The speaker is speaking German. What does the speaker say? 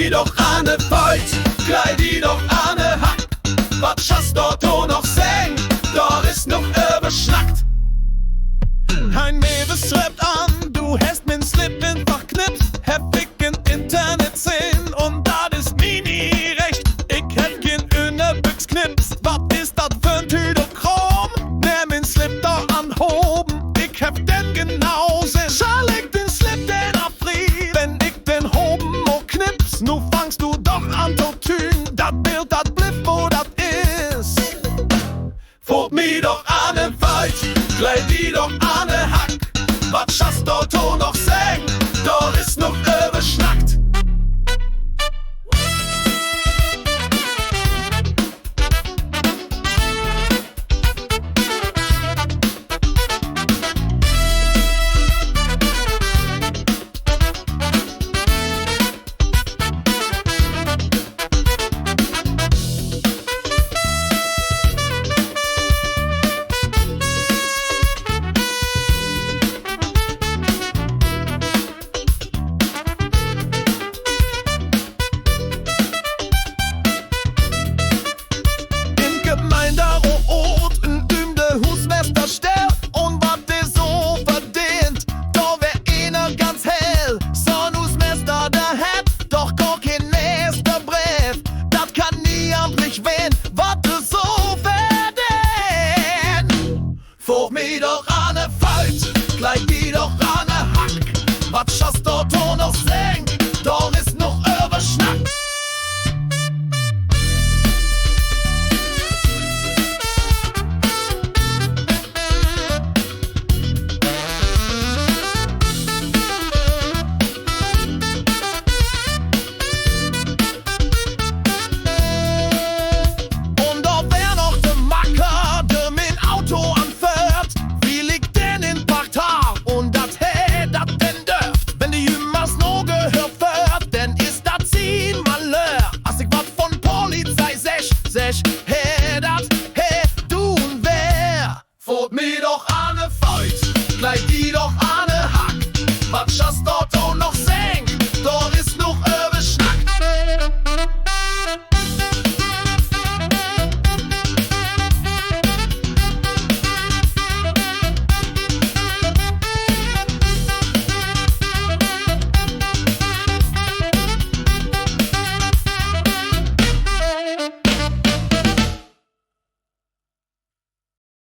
die doch ane Feut, glei die doch ane Hack. Wat schaust dort noch seng, dort ist noch überschnackt. Ein Mädels schreibt an, du hast min Slip einfach knipst. Hab ich in Internet sehen und das ist mir nie recht. Ich hab kein Innerbüchs knipst, wat ist dat für ein Tüdochrom? Nimm min Slip da anhoben, ich hab den genau sehen. Schall ich den Slip den abfried, wenn ich den hoben mo knips. Nu fangst du doch an zu tun, dat Bild, dat bliff, wo dat ist. Fort mi doch ane Feut, glei die doch ane Hack. Wat schaust dort noch seng, dort ist noch überschnackt. Vor mir doch ane Feut, glei die doch ane Hack. Wat schaust dort noch seng, dort ist noch überschnackt. Hey, dat, hey, du und wer? Fort mir doch ane Feut, glei die doch